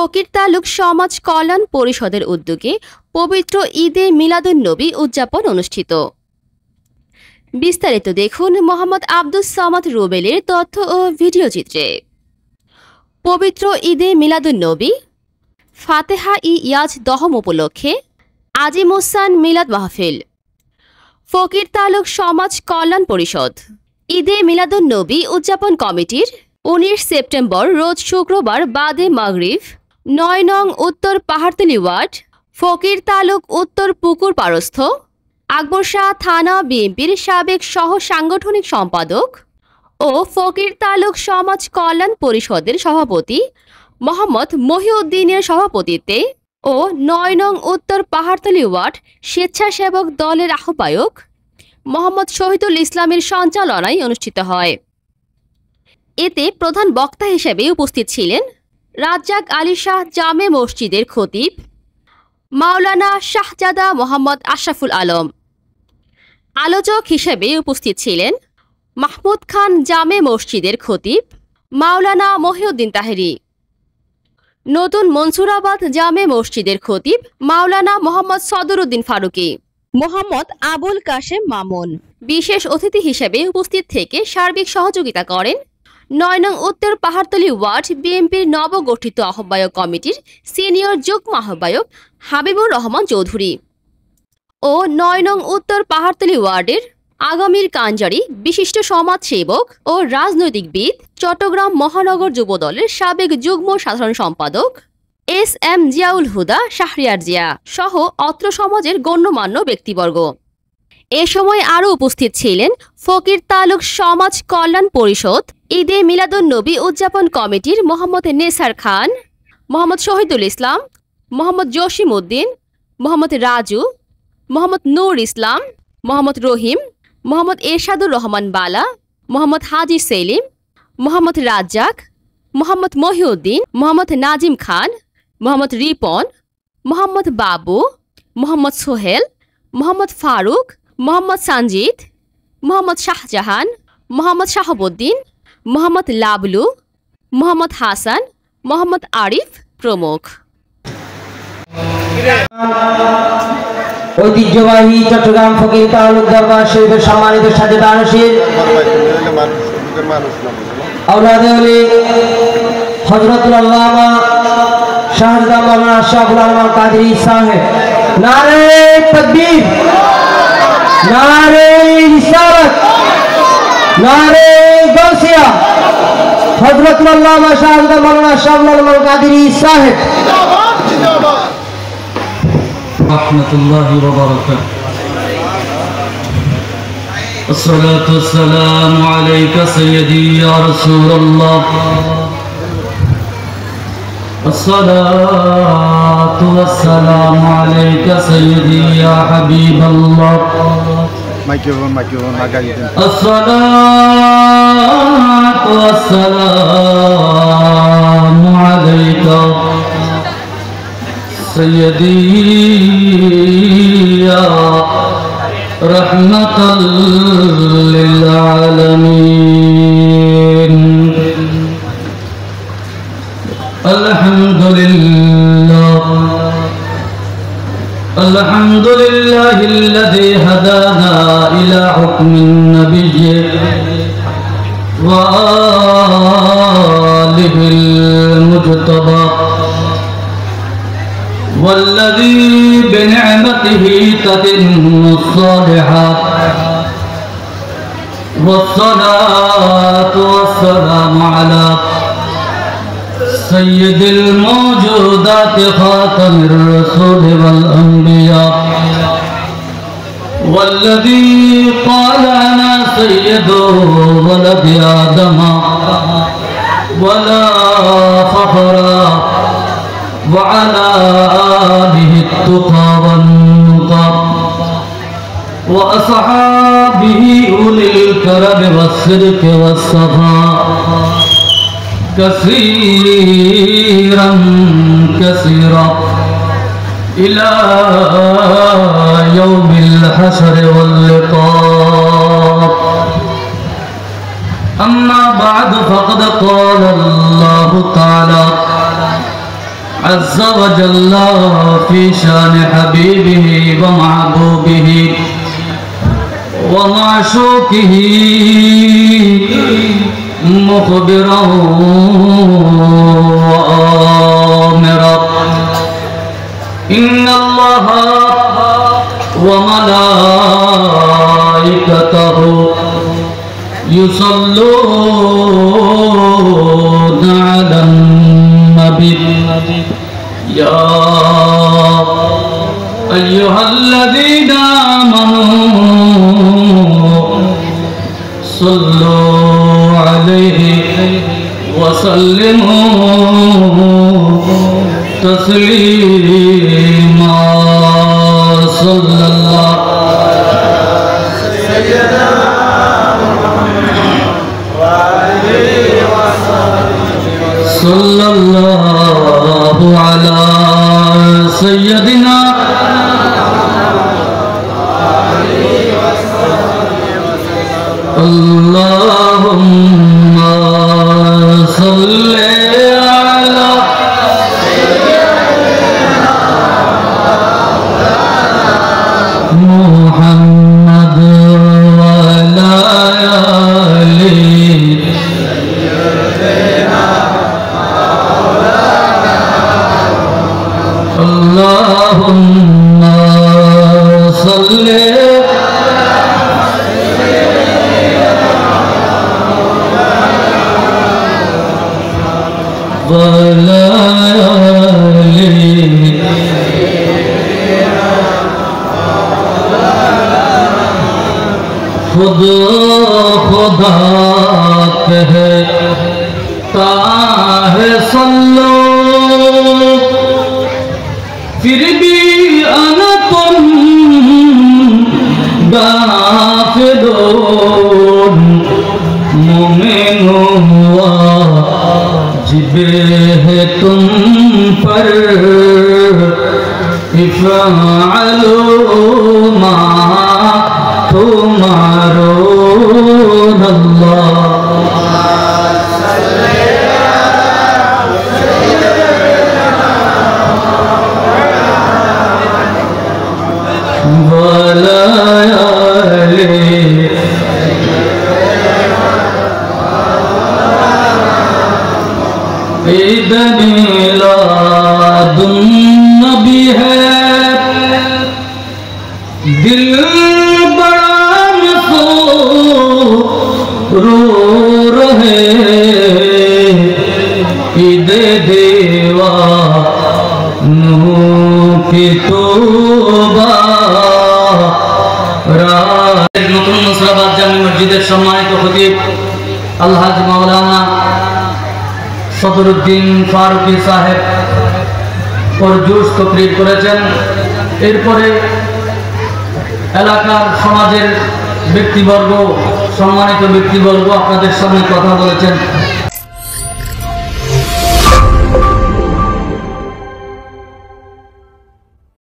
ফকির তালুক সমাজ কল্যাণ পরিষদের উদ্যোগে পবিত্র ঈদে মিলাদুন্নবী উদযাপন অনুষ্ঠিত। বিস্তারিত দেখুন মোহাম্মদ আব্দুস সামাদ রুবেলের তথ্য ও ভিডিও চিত্রে। পবিত্র ঈদে মিলাদুন্নবী ফাতেহা ইয়াজ দহম উপলক্ষে আজিমুসান মিলাদ মাহফিল। ফকির তালুক সমাজ কল্যাণ পরিষদ ঈদে মিলাদুন্নবী উদযাপন কমিটির 19 সেপ্টেম্বর রোজ শুক্রবার বাদে মাগরিব 9 নং উত্তর পাহাড়তলী ওয়ার্ড ফকির তালুক উত্তর পুকুর পারস্থ আকবর শাহ থানা বিএনপির সাবেক সহ সাংগঠনিক সম্পাদক ও ফকির তালুক সমাজ কল্যাণ পরিষদের সভাপতি মোহাম্মদ মহিউদ্দিনের সভাপতিত্বে ও 9 নং উত্তর পাহাড়তলী ওয়ার্ড স্বেচ্ছাসেবক দলের আহ্বায়ক মোহাম্মদ শহীদুল ইসলামের সঞ্চালনায় অনুষ্ঠিত হয়। এতে প্রধান বক্তা হিসেবে উপস্থিত ছিলেন রাজ্জাক আলী শাহ জামে মসজিদের খতিব মাওলানা শাহজাদা মোহাম্মদ আশরাফুল আলম। আলোচক হিসেবে উপস্থিত ছিলেন মাহমুদ খান জামে মসজিদের খতিব মাওলানা মহিউদ্দিন তাহেরি, নতুন মনসুরাবাদ জামে মসজিদের খতিব মাওলানা মোহাম্মদ সদরুদ্দিন ফারুকি, মোহাম্মদ আবুল কাশেম মামুন। বিশেষ অতিথি হিসেবে উপস্থিত থেকে সার্বিক সহযোগিতা করেন 9 নং উত্তর পাহাড়তলী ওয়ার্ড বিএনপির নবগঠিত আহ্বায়ক কমিটির সিনিয়র যুগ্ম আহ্বায়ক হাবিবুর রহমান চৌধুরী ও 9 নং উত্তর পাহাড়তলী ওয়ার্ডের আগামীর কাঞ্জারি বিশিষ্ট সমাজসেবক ও রাজনৈতিকবিদ চট্টগ্রাম মহানগর যুবদলের সাবেক যুগ্ম সাধারণ সম্পাদক এস.এম. জিয়াউল হুদা শাহরিয়ার জিয়া সহ অত্র সমাজের গণ্যমান্য ব্যক্তিবর্গ। এ সময় আরও উপস্থিত ছিলেন ফকির তালুক সমাজ কল্যাণ পরিষদ ঈদে মিলাদুন্নবী উদযাপন কমিটির মোহাম্মদ নেসার খান, মোহাম্মদ শহীদুল ইসলাম, মোহাম্মদ জসিম উদ্দিন, মোহাম্মদ রাজু, মোহাম্মদ নূর ইসলাম, মোহাম্মদ রহিম, মোহাম্মদ এরশাদুর রহমান বালা, মোহাম্মদ হাজি সেলিম, মোহাম্মদ রাজ্জাক, মোহাম্মদ মহিউদ্দিন, মোহাম্মদ নাজিম খান, মোহাম্মদ রিপন, মোহাম্মদ বাবু, মোহাম্মদ সোহেল, মোহাম্মদ ফারুক, মোহাম্মদ সানজিদ, মোহাম্মদ শাহজাহান, মোহাম্মদ শাহাবুদ্দিন, মোহাম্মদ লাবলু, মোহাম্মদ হাসান, মোহাম্মদ আরিফ প্রমুখ। ঐতিহ্যবাহী চট্টগ্রাম ফকির তালুক দরবার শরীফের সম্মানিত সাজেদা আনসির আওলাদে ওলি হযরতুল আল্লামা শাহজাদা মাওলানা আশরাফুল আলম কাদরি সাহেব, নারে তাকবীর, নারে রিসালাত, নারে গাউসিয়া, হযরতুল আল্লামা শাহজাদা মাওলানা আশরাফুল আলম কাদরি সাহেব। rahmatullahi wa barakatuh. As-salatu was-salamu alayka sayyidi ya Rasulullah. As-salatu was-salamu alayka sayyidi ya Habiballah. As-salatu was-salamu alayka سيدي يا رحمة للعالمين. الحمد لله الحمد لله الذي هدانا إلى حكم النبي وآله المجتبى والذي بنعمته تتم الصالحات والصلاة والسلام على سيد الموجودات خاتم الرسل والأنبياء والذي قال أنا سيد ولد آدم ولا فخر وعلى آله التقى والنقى وأصحابه أولي الكرم والصدق والصفاء كثيرا كثيرا إلى يوم الحشر واللقاء. أما بعد فقد قال الله تعالى عز وجل في شان حبيبه ومحبوبه ومعشوقه مخبرا وآمرا إن الله وملائكته يصلون على النبي يا أيها الذين آمنوا صلوا عليه وسلموا تسليما صلى الله صلى الله على سيدنا اللهم صل على محمد وعلى آله اللهم صل وعلى آله खुदा कहता है सल्लो फिर भी अना तुम गाफिलों मोमिनो वाजिब है तुम पर इफ़अलू मा तुमारून अल्लाह ईद मिलादुन्नबी है दिल बड़ा रो रहे ईद दीवानों की तौबा নতুন মুসরাবাদ জামি মসজিদের সম্মানিত খতিব আলহাজ মাওলানা সদরুদ্দিন ফারুকি সাহেব পরজুস তকরির করেছেন। এরপরে এলাকার সমাজের ব্যক্তিবর্গ সম্মানিত ব্যক্তিবর্গ আপনাদের সামনে কথা বলেছেন।